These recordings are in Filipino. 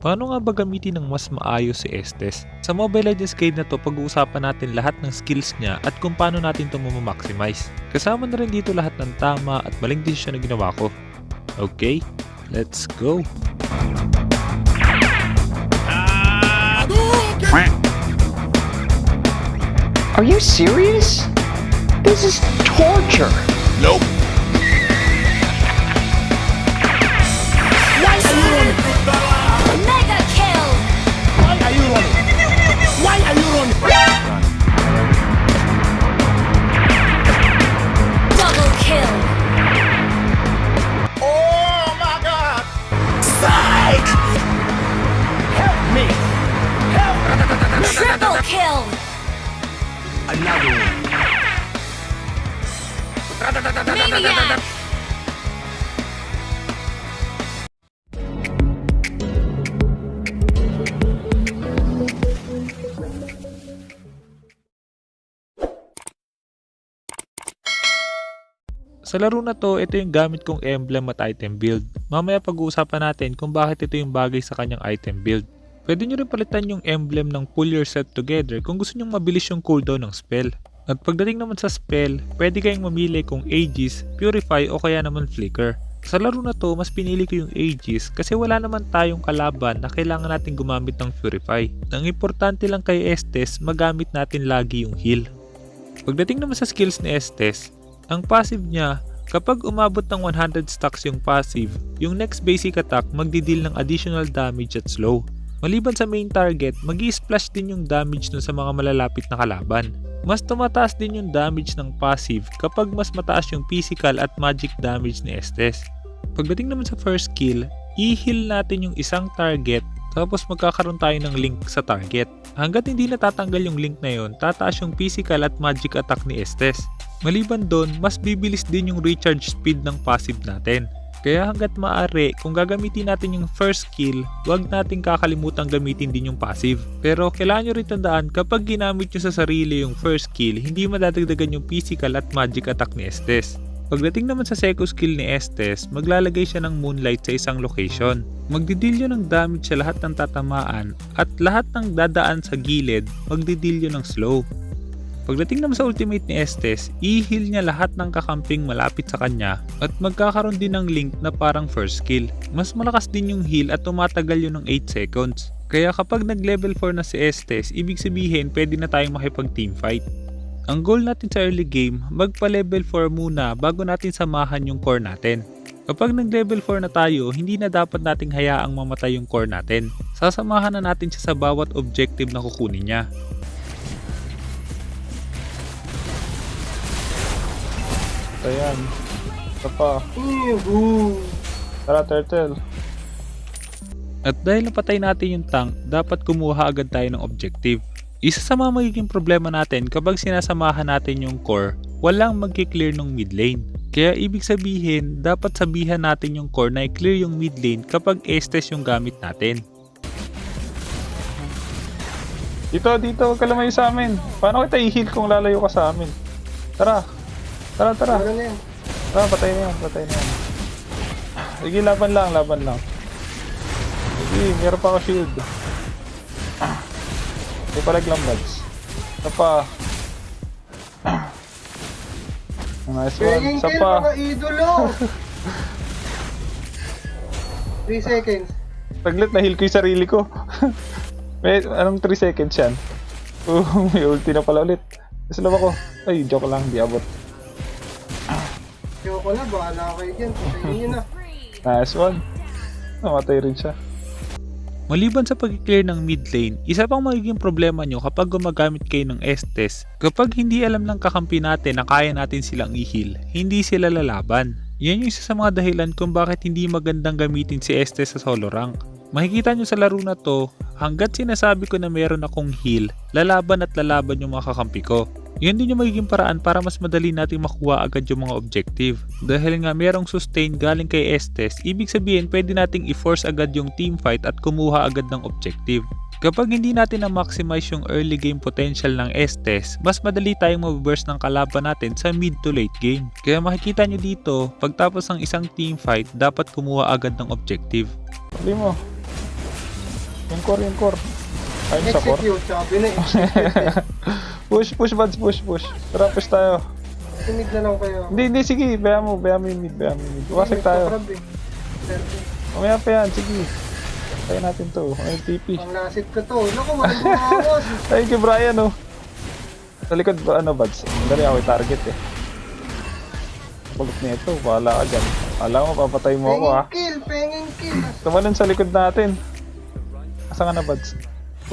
Paano nga ba gamitin ng mas maayos si Estes? Sa Mobile Legends Guide na to, pag-uusapan natin lahat ng skills niya at kung paano natin ito mamaximize. Kasama na rin dito lahat ng tama at maling desisyon na ginawa ko. Okay, let's go! Are you serious? This is torture. Nope. Mega kill! Why are you running? Why are you running? Double kill! Oh my God! Psych! Help me! Help! Triple kill! Another one. Maniac! Sa laro na to, ito yung gamit kong emblem at item build. Mamaya pag-uusapan natin kung bakit ito yung bagay sa kanyang item build. Pwede nyo rin palitan yung emblem ng pull yourself together kung gusto nyo mabilis yung cooldown ng spell. At pagdating naman sa spell, pwede kayong mamili kung Aegis, Purify o kaya naman Flicker. Sa laro na to, mas pinili ko yung Aegis kasi wala naman tayong kalaban na kailangan natin gumamit ng Purify. Ang importante lang kay Estes, magamit natin lagi yung heal. Pagdating naman sa skills ni Estes, ang passive niya, kapag umabot ng 100 stacks yung passive, yung next basic attack magdideal ng additional damage at slow. Maliban sa main target, magi-splash din yung damage dun sa mga malalapit na kalaban. Mas tumataas din yung damage ng passive kapag mas mataas yung physical at magic damage ni Estes. Pagdating naman sa first skill, i-heal natin yung isang target tapos magkakaroon tayo ng link sa target. Hanggat hindi natatanggal yung link na yon, tataas yung physical at magic attack ni Estes. Maliban doon, mas bibilis din yung recharge speed ng passive natin. Kaya hanggat maaari, kung gagamitin natin yung first skill, huwag nating kakalimutan gamitin din yung passive. Pero kailangan nyo rin tandaan, kapag ginamit nyo sa sarili yung first skill, hindi madadagdagan yung physical at magic attack ni Estes. Pagdating naman sa second skill ni Estes, maglalagay siya ng moonlight sa isang location. Magdidilyo ng damage sa lahat ng tatamaan at lahat ng dadaan sa gilid, magdidilyo ng slow. Pagdating naman sa ultimate ni Estes, i-heal niya lahat ng kakamping malapit sa kanya at magkakaroon din ng link na parang first skill. Mas malakas din yung heal at tumatagal yun ng 8 seconds. Kaya kapag nag level 4 na si Estes, ibig sabihin pwede na tayong makipag teamfight. Ang goal natin sa early game, magpa level 4 muna bago natin samahan yung core natin. Kapag nag level 4 na tayo, hindi na dapat nating hayaang mamatay yung core natin. Sasamahan na natin siya sa bawat objective na kukunin niya. Ayan. Ito pa. Tara, turtle. At dahil napatay natin yung tank, dapat kumuha agad tayo ng objective. Isa sa mga magiging problema natin kapag sinasamahan natin yung core, walang magki-clear ng mid lane. Kaya ibig sabihin, dapat sabihan natin yung core na i-clear yung mid lane kapag Estes yung gamit natin. Dito, huwag ka lumayo sa amin. Paano kita i-heal kung lalayo ka sa amin? Tara. Tara. Tara, patay na yan. Sige, laban lang. Sige, meron pa ako shield. Hindi palag lang, buds. Ito pa. Nice one. Isa pa. Idolo! 3 seconds. Taglit, na-heal ko yung sarili ko. Anong 3 seconds yan? May ulti na pala ulit. Nasa loob ako. Ay, joke lang, di abot. Yo ko na, bahala kayo dyan. Patayin nyo na. Nice one. Namatay rin siya. Maliban sa pag-clear ng mid lane, isa pang magiging problema nyo kapag gumagamit kayo ng Estes, kapag hindi alam ng kakampi natin na kaya natin silang i-heal, hindi sila lalaban. Yan yung isa sa mga dahilan kung bakit hindi magandang gamitin si Estes sa solo rank. Makikita nyo sa laro na to, hanggat sinasabi ko na meron akong heal, lalaban yung mga kakampi ko. Yan din yung magiging paraan para mas madali natin makuha agad yung mga objective. Dahil nga merong sustain galing kay Estes, ibig sabihin pwede nating i-force agad yung teamfight at kumuha agad ng objective. Kapag hindi natin na-maximize yung early game potential ng Estes, mas madali tayong mabuburst ng kalaban natin sa mid to late game. Kaya makikita nyo dito, pagtapos ng isang teamfight, dapat kumuha agad ng objective. Pali mo. Yung core. Ayun sa core. Execute, sabi na execute. Push, buds, push. Tara, push tayo. Timid na lang kayo. Hindi, sige. Baya mo yung mid. Wasag tayo. Mamaya pa yan, sige. Tayo natin to. Ay, TP. Ang lasit ko to. Naku, walang bumawas. Ay, kay Brian, oh. Sa likod, buds? Dali ako target, eh. Pagod na ito, wala ka dyan. Alam mo, papatay mo ako, ha. Penging kill. Tumalon sa likod natin. Asa ka na, buds?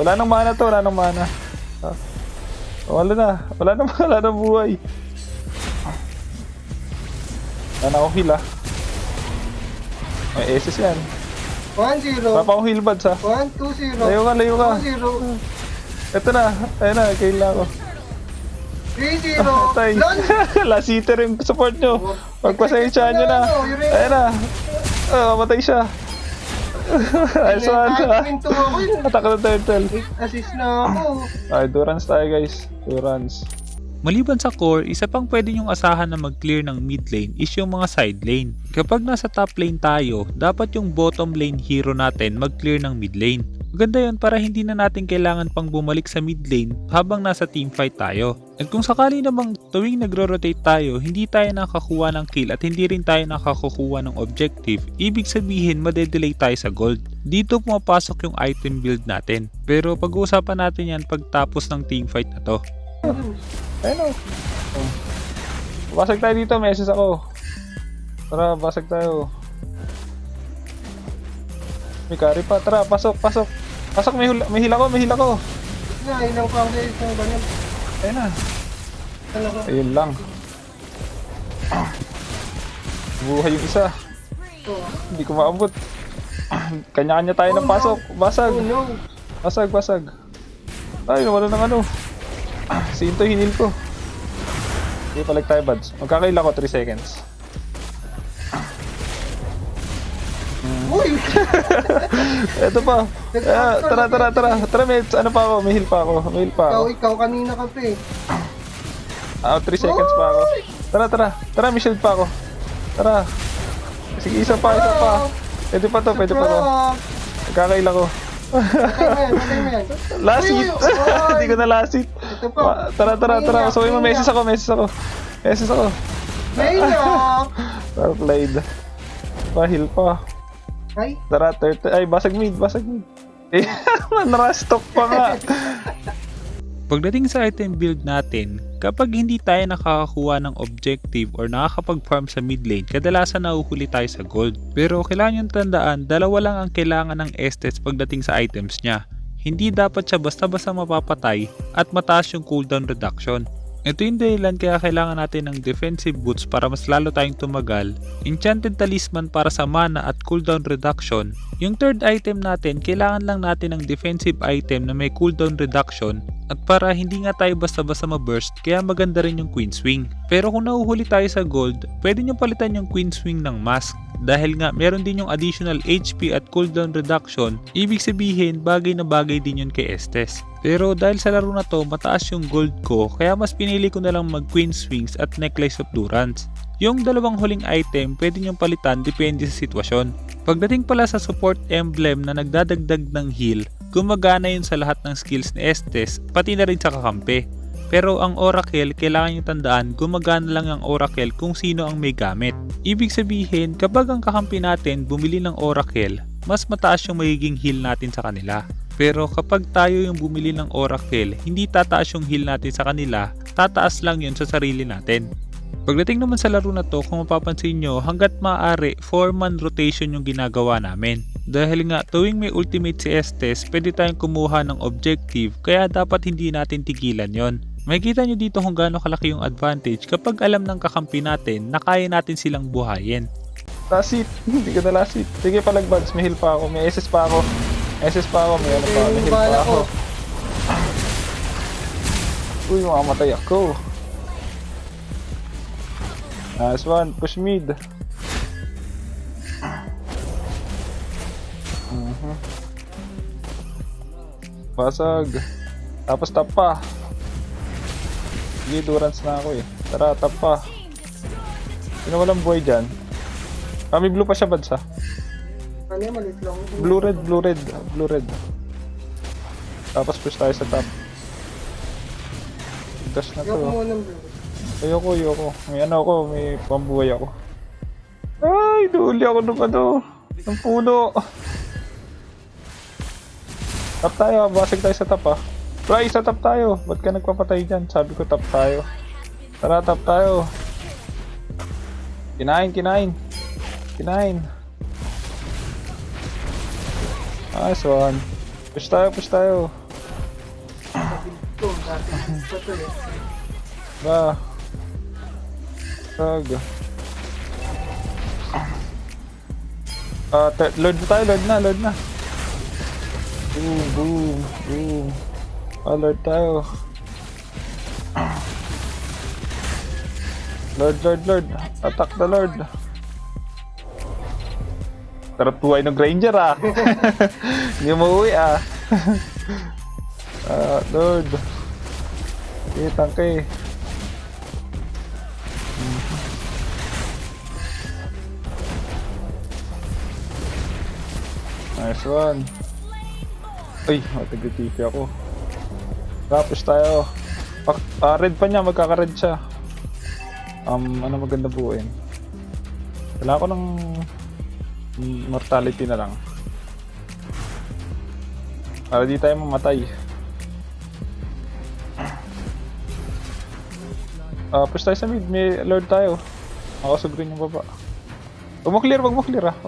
Wala nang mana to, wala nang mana. Ah. Wala nang buhay. Wala na akong heal, ha. May SS yan. 1-0. Papa akong heal, buds, ha. 1-2-0. Layo ka. 2-0. Ito na, ayun na, kailangan ko. 3-0. Tay. Last hitter yung support nyo. Pagpasensyahan nyo na. Ayun na. Mamatay siya. Nice one. Minto ako yun. Attack ng turtle. 8 assist na ako. Okay, 2 runs tayo guys. 2 runs. Maliban sa core, isa pang pwede nyong asahan na mag-clear ng mid lane is yung mga side lane. Kapag nasa top lane tayo, dapat yung bottom lane hero natin mag-clear ng mid lane. Maganda yun para hindi na natin kailangan pang bumalik sa mid lane habang nasa teamfight tayo. At kung sakali namang tuwing nagro-rotate tayo, hindi tayo nakakuha ng kill at hindi rin tayo nakakuha ng objective, ibig sabihin madedelay tayo sa gold. Dito pumapasok yung item build natin. Pero pag-uusapan natin yan pagtapos ng teamfight na to. Ayun o. Basag tayo dito, message ako. Tara, basag tayo. May carry pa, tara, pasok. Pasok, may heal ako. Na, ilang pang days na ba yan? Ayun na. Talaga. Ayun lang. Buhay yung isa. Ito. Hindi ko maabot. Kanya-kanya tayo ng pasok. Basag. Oh no. Basag. Ay, nawala ng ano. Sinto hinil ko. Sige, palag tayo, buds. Magkakaila ko 3 seconds. Uy! Eto pa. Tara, may ano pa ako. May heal pa ako. Ikaw kanina ka pa eh. 3 seconds pa ako. Tara, may shield pa ako. Tara. Sige, isa pa. Pwede pa to. Magkakaila ko. Patay mo yan. Last hit. Hindi ko na last hit. Ito pa. Tara. So, may message ako. Maylock! Well played. Pa-heal pa. Ay, Tara, ay, basag mid. Eh, narastock pa nga. Pagdating sa item build natin, kapag hindi tayo nakakakuha ng objective or nakakapag-farm sa mid lane, kadalasan nahuhuli tayo sa gold. Pero kailangan yung tandaan, dalawa lang ang kailangan ng Estes pagdating sa items niya. Hindi dapat siya basta-basta mapapatay at mataas yung cooldown reduction. Ito yung dahilan kaya kailangan natin ng defensive boots para mas lalo tayong tumagal, enchanted talisman para sa mana at cooldown reduction. Yung third item natin, kailangan lang natin ng defensive item na may cooldown reduction at para hindi nga tayo basta-basta ma-burst, kaya maganda rin yung Queen Swing. Pero kung nahuhuli tayo sa gold, pwede nyo palitan yung Queen Swing ng mask. Dahil nga meron din yung additional HP at cooldown reduction, ibig sabihin bagay na bagay din yun kay Estes. Pero dahil sa laro na to mataas yung gold ko, kaya mas pinili ko na lang mag Queen Swings at Necklace of Durance. Yung dalawang huling item pwede nyong palitan depende sa sitwasyon. Pagdating pala sa support emblem na nagdadagdag ng heal, gumagana yun sa lahat ng skills ni Estes, pati na rin sa kakampi. Pero ang Oracle, kailangan nyo tandaan, gumagana lang ang Oracle kung sino ang may gamit. Ibig sabihin, kapag ang kakampi natin bumili ng Oracle, mas mataas yung magiging heal natin sa kanila. Pero kapag tayo yung bumili ng Oracle, hindi tataas yung heal natin sa kanila, tataas lang yun sa sarili natin. Pagdating naman sa laro na to, kung mapapansin nyo, hanggat maaari, 4-man rotation yung ginagawa namin. Dahil nga, tuwing may ultimate si Estes, pwede tayong kumuha ng objective, kaya dapat hindi natin tigilan yon. Makikita nyo dito kung gaano kalaki yung advantage kapag alam ng kakampi natin na kaya natin silang buhayin. Last hit. Hindi ko na last hit. Sige, palag buds. May heal pa ako. May SS pa ako. May heal pa ako. Uy, makamatay ako. Nice one. Push mid. Basag. Tapos tap pa. Sige, durance na ako eh. Tara, tap pa. Sino walang buhay dyan? May blue pa siya, buds ha. ano yan, malit lang. Blue red. Tapos push tayo sa top. Dash na Yok to. mo ng bro. Ayoko. May ano ako, may pambuhay ako. Ay, nuli ako nung ano. Ng puno. Top tayo, basig tayo sa top ah. Bray, sa top tayo. Ba't ka nagpapatay dyan? Sabi ko top tayo. Tara, top tayo. Kinain. Nice one. Push tayo. Ito, dati. Ito eh. Ba. Sag. Lord na. Boom. Lord tayo. Lord. Attack the Lord. Sarap buhay ng Granger ah. Hindi mo uwi ah. Lord. Tangke. Nice one. Ay, matag-TP ako. Tapos tayo. Red pa niya, magkaka-red siya. Ano maganda buuin? Kailangan ko ng mortality na lang. Para di tayo mamatay. Push tayo sa mid, may lord tayo. Makasugrin yung baba. Wag mo clear ah.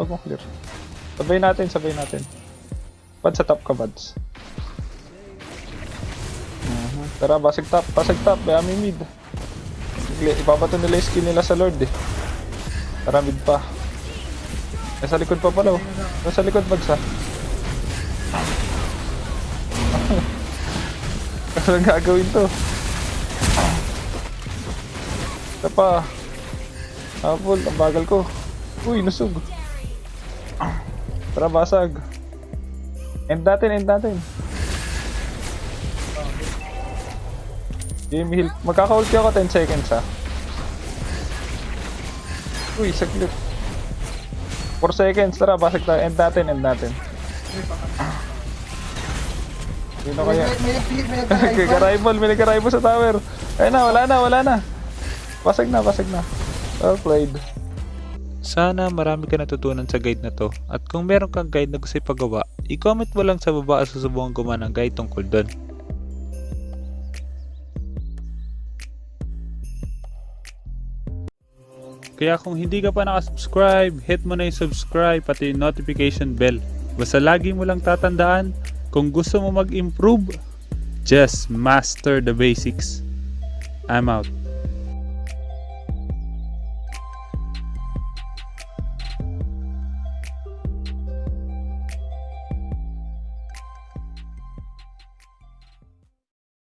Sabay natin. Bad sa top ka, Bads. Tara, basag top. Bayami mid. Ipapato nila yung skill nila sa lord eh. Tara, mid pa. Nasa likod pa pala oh. Nasa likod, Bads ah. Ano gagawin to? Ito pa. Apple, ang bagal ko. Uy, nusog. Tara, basag. End natin. Game heal. Magkaka-ulti ako 10 seconds ha. Uy, saglit. 4 seconds. Tara, basag tayo. End natin. Sino kaya? May nagka-rival sa tower. Ayun na, wala na. Basag na. Well played. Sana marami ka natutunan sa guide na to, at kung meron kang guide na gusto ipagawa, i-comment mo lang sa baba at susubukan gumawa ng guide tungkol doon. Kaya kung hindi ka pa nakasubscribe, hit mo na yung subscribe pati yung notification bell. Basta lagi mo lang tatandaan, kung gusto mo mag-improve, just master the basics. I'm out.